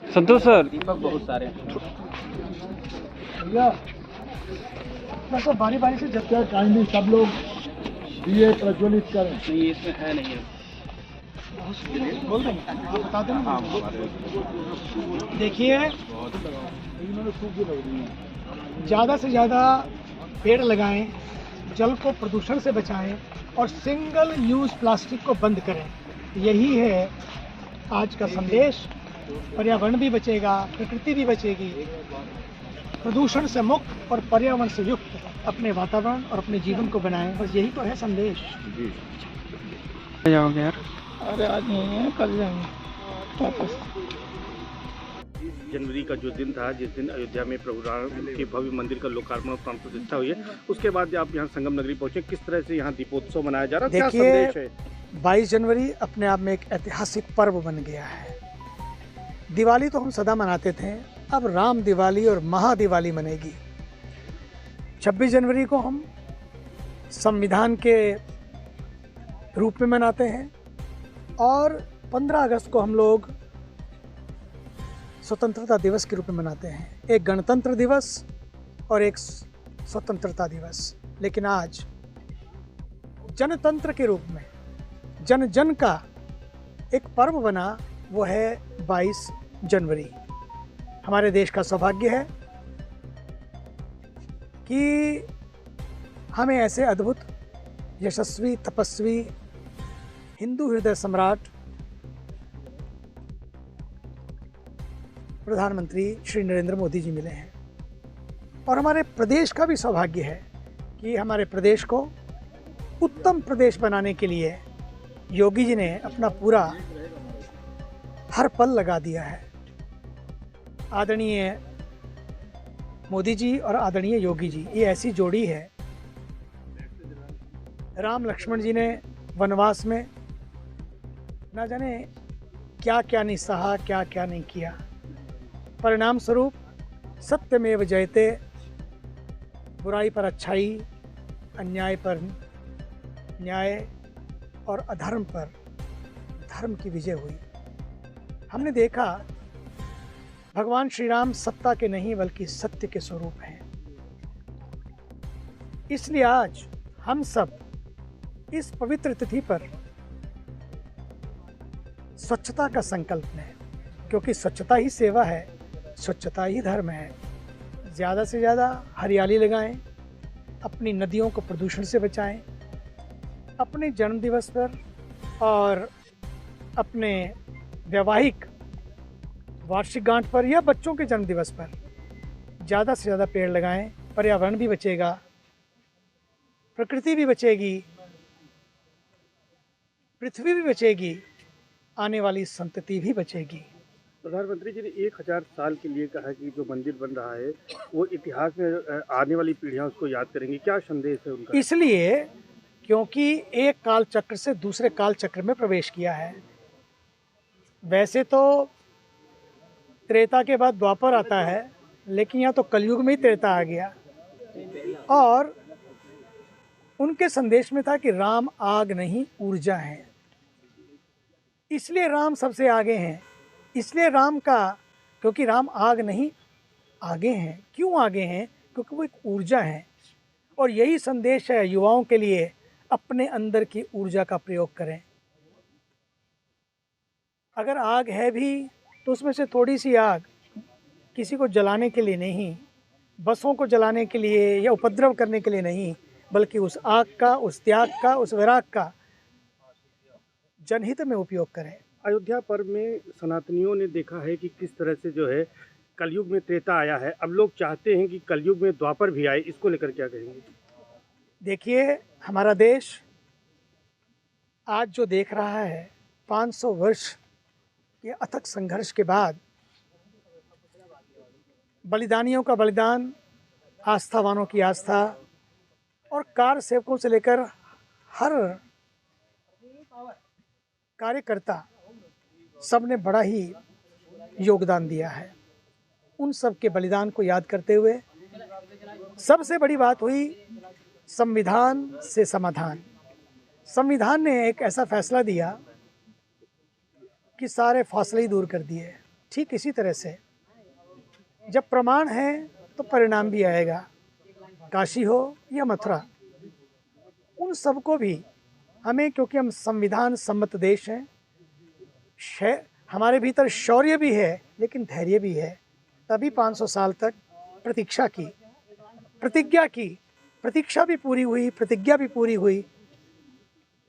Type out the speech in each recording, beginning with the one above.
संतोष sir, दीपक बहुत सारे हैं। भैया तो बारी बारी से जब तक काइंडली सब लोग दिए प्रज्वलित करें। नहीं, इसमें है नहीं है। बोल देंगे, आप बता दें। हाँ, देखिए, ज़्यादा से ज़्यादा पेड़ लगाएं, जल को प्रदूषण से बचाएं और सिंगल यूज़ प्लास्टिक को बंद करें। यही है आज का संदेश। पर्यावरण भी बचेगा, प्रकृति भी बचेगी। प्रदूषण से मुक्त और पर्यावरण से युक्त अपने वातावरण और अपने जीवन को बनाएं, बस यही तो है संदेश। जाओगे यार? अरे आज नहीं है, कल जाएंगे वापस। जनवरी का जो दिन था, जिस दिन अयोध्या में प्रभु राम के भव्य मंदिर का लोकार्पण और प्राण प्रतिष्ठा हुई है, उसके बाद आप यहाँ संगम नगरी पहुंचे, किस तरह से यहाँ दीपोत्सव मनाया जा रहा है, क्या संदेश है? 22 जनवरी अपने आप में एक ऐतिहासिक पर्व बन गया है। दिवाली तो हम सदा मनाते थे, अब राम दिवाली और महादिवाली मनेगी। 26 जनवरी को हम संविधान के रूप में मनाते हैं और 15 अगस्त को हम लोग स्वतंत्रता दिवस के रूप में मनाते हैं। एक गणतंत्र दिवस और एक स्वतंत्रता दिवस। लेकिन आज जनतंत्र के रूप में जन जन का एक पर्व बना, वो है 22 जनवरी। हमारे देश का सौभाग्य है कि हमें ऐसे अद्भुत, यशस्वी, तपस्वी, हिंदू हृदय सम्राट प्रधानमंत्री श्री नरेंद्र मोदी जी मिले हैं। और हमारे प्रदेश का भी सौभाग्य है कि हमारे प्रदेश को उत्तम प्रदेश बनाने के लिए योगी जी ने अपना पूरा हर पल लगा दिया है। आदरणीय मोदी जी और आदरणीय योगी जी, ये ऐसी जोड़ी है। राम लक्ष्मण जी ने वनवास में ना जाने क्या क्या नहीं सहा, क्या क्या नहीं किया। परिणाम स्वरूप सत्यमेव जयते, बुराई पर अच्छाई, अन्याय पर न्याय और अधर्म पर धर्म की विजय हुई। हमने देखा भगवान श्री राम सत्ता के नहीं बल्कि सत्य के स्वरूप हैं। इसलिए आज हम सब इस पवित्र तिथि पर स्वच्छता का संकल्प लें, क्योंकि स्वच्छता ही सेवा है, स्वच्छता ही धर्म है। ज़्यादा से ज़्यादा हरियाली लगाएं, अपनी नदियों को प्रदूषण से बचाएं। अपने जन्मदिवस पर और अपने वैवाहिक वार्षिक गांठ पर या बच्चों के जन्मदिवस पर ज़्यादा से ज़्यादा पेड़ लगाएं। पर्यावरण भी बचेगा, प्रकृति भी बचेगी, पृथ्वी भी बचेगी, आने वाली संतति भी बचेगी। प्रधानमंत्री जी ने 1000 साल के लिए कहा कि जो मंदिर बन रहा है वो इतिहास में आने वाली पीढ़ियां उसको याद करेंगी, क्या संदेश है उनका? इसलिए क्योंकि एक काल चक्र से दूसरे काल चक्र में प्रवेश किया है। वैसे तो त्रेता के बाद द्वापर आता है, लेकिन यहाँ तो कलयुग में ही त्रेता आ गया। और उनके संदेश में था कि राम आग नहीं ऊर्जा है, इसलिए राम सबसे आगे हैं। इसलिए राम का, क्योंकि राम आग नहीं आगे हैं। क्यों आगे हैं? क्योंकि वो एक ऊर्जा है। और यही संदेश है युवाओं के लिए, अपने अंदर की ऊर्जा का प्रयोग करें। अगर आग है भी तो उसमें से थोड़ी सी आग किसी को जलाने के लिए नहीं, बसों को जलाने के लिए या उपद्रव करने के लिए नहीं, बल्कि उस आग का, उस त्याग का, उस विराग का जनहित में उपयोग करें। अयोध्या पर्व में सनातनियों ने देखा है कि किस तरह से जो है कलयुग में त्रेता आया है, अब लोग चाहते हैं कि कलयुग में द्वापर भी आए, इसको लेकर क्या कहेंगे? देखिए, हमारा देश आज जो देख रहा है, 500 वर्ष के अथक संघर्ष के बाद बलिदानियों का बलिदान, आस्थावानों की आस्था और कार सेवकों से लेकर हर कार्यकर्ता सब ने बड़ा ही योगदान दिया है। उन सब के बलिदान को याद करते हुए सबसे बड़ी बात हुई संविधान से समाधान। संविधान ने एक ऐसा फैसला दिया कि सारे फासले ही दूर कर दिए। ठीक इसी तरह से जब प्रमाण है तो परिणाम भी आएगा। काशी हो या मथुरा, उन सबको भी हमें, क्योंकि हम संविधान सम्मत देश हैं, हमारे भीतर शौर्य भी है लेकिन धैर्य भी है, तभी 500 साल तक प्रतीक्षा की, प्रतिज्ञा की, प्रतीक्षा भी पूरी हुई, प्रतिज्ञा भी पूरी हुई।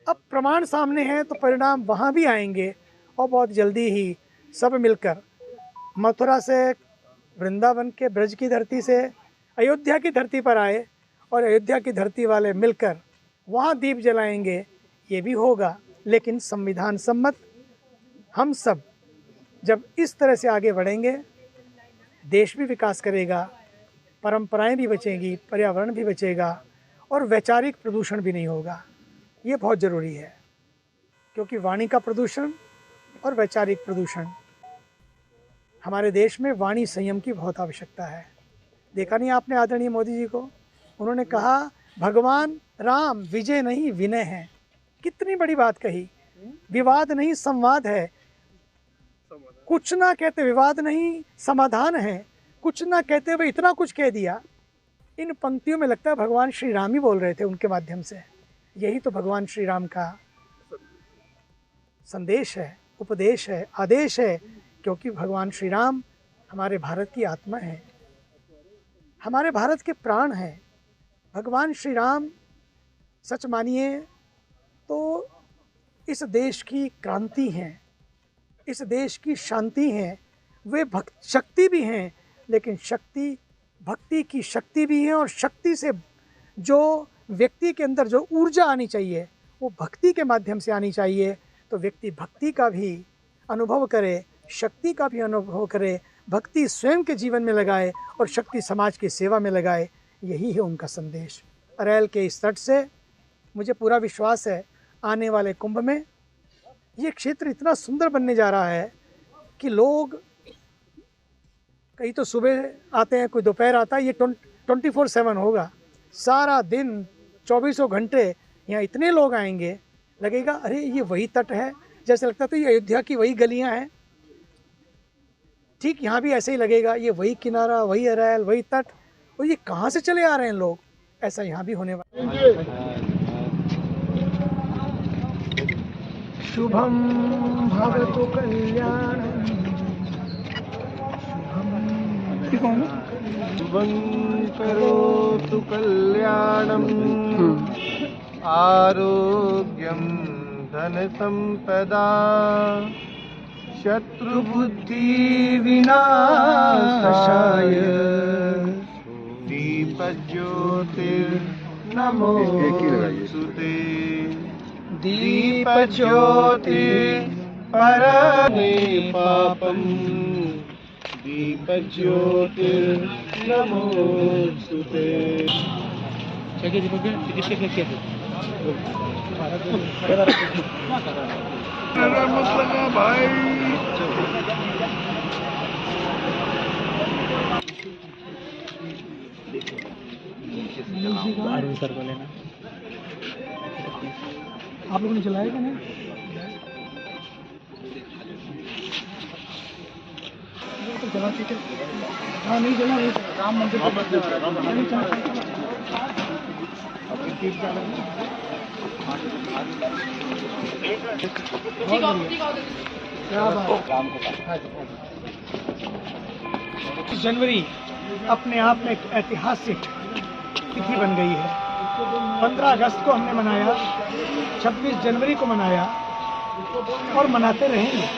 अब प्रमाण सामने है तो परिणाम वहाँ भी आएंगे और बहुत जल्दी ही सब मिलकर मथुरा से, वृंदावन के ब्रज की धरती से अयोध्या की धरती पर आए और अयोध्या की धरती वाले मिलकर वहाँ दीप जलाएंगे, ये भी होगा। लेकिन संविधान सम्मत हम सब जब इस तरह से आगे बढ़ेंगे, देश भी विकास करेगा, परंपराएं भी बचेंगी, पर्यावरण भी बचेगा और वैचारिक प्रदूषण भी नहीं होगा। ये बहुत ज़रूरी है, क्योंकि वाणी का प्रदूषण और वैचारिक प्रदूषण, हमारे देश में वाणी संयम की बहुत आवश्यकता है। देखा नहीं आपने आदरणीय मोदी जी को, उन्होंने कहा भगवान राम विजय नहीं विनय है। कितनी बड़ी बात कही, विवाद नहीं संवाद है, कुछ ना कहते विवाद नहीं समाधान है, कुछ ना कहते हुए इतना कुछ कह दिया। इन पंक्तियों में लगता है भगवान श्री राम ही बोल रहे थे उनके माध्यम से। यही तो भगवान श्री राम का संदेश है, उपदेश है, आदेश है, क्योंकि भगवान श्री राम हमारे भारत की आत्मा है, हमारे भारत के प्राण हैं। भगवान श्री राम सच मानिए तो इस देश की क्रांति हैं, इस देश की शांति हैं। वे भक्त शक्ति भी हैं, लेकिन शक्ति भक्ति की शक्ति भी है, और शक्ति से जो व्यक्ति के अंदर जो ऊर्जा आनी चाहिए वो भक्ति के माध्यम से आनी चाहिए। तो व्यक्ति भक्ति का भी अनुभव करे, शक्ति का भी अनुभव करे, भक्ति स्वयं के जीवन में लगाए और शक्ति समाज की सेवा में लगाए। यही है उनका संदेश। अरैल के इस तट से मुझे पूरा विश्वास है आने वाले कुंभ में ये क्षेत्र इतना सुंदर बनने जा रहा है कि लोग कहीं तो सुबह आते हैं, कोई दोपहर आता है, ये 24/7 होगा। सारा दिन 24 घंटे यहाँ इतने लोग आएंगे, लगेगा अरे ये वही तट है, जैसे लगता तो ये अयोध्या की वही गलियाँ हैं। ठीक यहाँ भी ऐसे ही लगेगा, ये वही किनारा, वही अरैल, वही तट, और ये कहाँ से चले आ रहे हैं लोग, ऐसा यहाँ भी होने वाला है। शुभम भवतु कल्याणम, शुभं करोतु कल्याणम् आरोग्यं धनसम्पदा शत्रुबुद्धि विनाशाय दीपज्योतिर्नमोस्तुते दीपज्योति परमे पापम् दीपज्योतिर्नमोस्तुते। चलिए दीपक किसके भाई सर को लेना, आप लोगों ने चलाया क्या नहीं? तो चला ठीक है। हाँ नहीं चला, राम मंदिर जनवरी अपने आप में एक ऐतिहासिक तिथि बन गई है। 15 अगस्त को हमने मनाया, 26 जनवरी को मनाया और मनाते रहेंगे।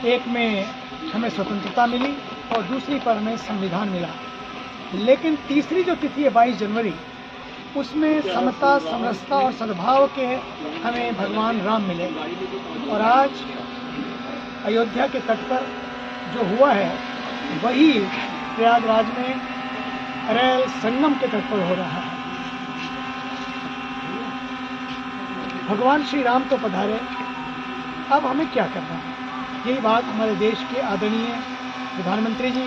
एक में हमें स्वतंत्रता मिली और दूसरी पर हमें संविधान मिला, लेकिन तीसरी जो तिथि है 22 जनवरी, उसमें समता, समरसता और सद्भाव के हमें भगवान राम मिले। और आज अयोध्या के तट पर जो हुआ है वही प्रयागराज में अरैल संगम के तट पर हो रहा है। भगवान श्री राम तो पधारे, अब हमें क्या करना है? यही बात हमारे देश के आदरणीय प्रधानमंत्री जी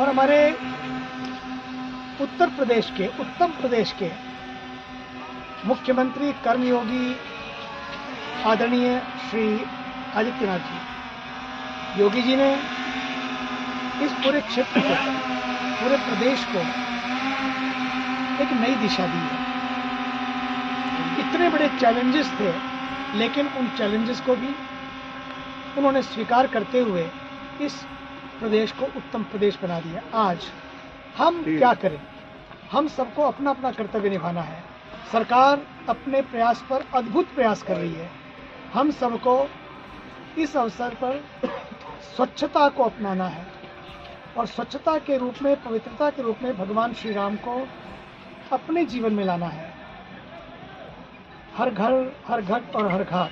और हमारे उत्तर प्रदेश के, उत्तम प्रदेश के मुख्यमंत्री कर्मयोगी आदरणीय श्री आदित्यनाथ जी योगी जी ने इस पूरे क्षेत्र को, पूरे प्रदेश को एक नई दिशा दी है। इतने बड़े चैलेंजेस थे, लेकिन उन चैलेंजेस को भी उन्होंने स्वीकार करते हुए इस प्रदेश को उत्तम प्रदेश बना दिया। आज हम क्या करें? हम सबको अपना अपना कर्तव्य निभाना है। सरकार अपने प्रयास पर अद्भुत प्रयास कर रही है। हम सबको इस अवसर पर स्वच्छता को अपनाना है और स्वच्छता के रूप में, पवित्रता के रूप में भगवान श्री राम को अपने जीवन में लाना है। हर घर, हर घट और हर घाट,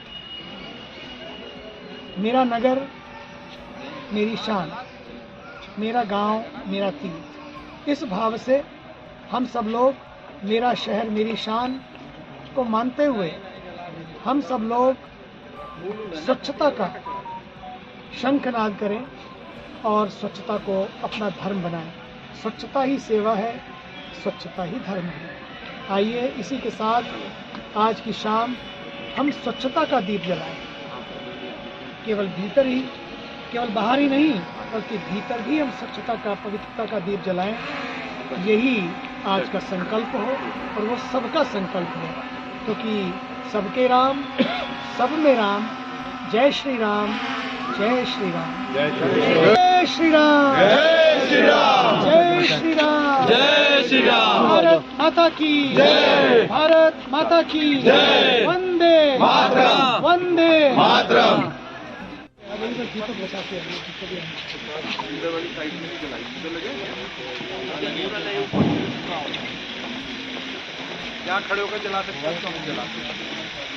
मेरा नगर मेरी शान, मेरा गांव मेरा तीर्थ, इस भाव से हम सब लोग मेरा शहर मेरी शान को मानते हुए हम सब लोग स्वच्छता का शंखनाद करें और स्वच्छता को अपना धर्म बनाएं। स्वच्छता ही सेवा है, स्वच्छता ही धर्म है। आइए इसी के साथ आज की शाम हम स्वच्छता का दीप जलाएं। केवल भीतर ही, केवल बाहर ही नहीं, बल्कि भीतर भी हम स्वच्छता का, पवित्रता का दीप जलाएं। यही आज का संकल्प हो और वो सबका संकल्प हो, क्योंकि सबके राम, सब में राम। जय श्री राम, जय श्री राम, जय श्री राम, जय श्री राम, जय श्री राम, जय श्री राम। भारत माता की जय, भारत माता की जय, वंदे मातरम, वंदे मातरम। यहाँ खड़े होकर जला सकते हैं तो हम जला सकते हैं।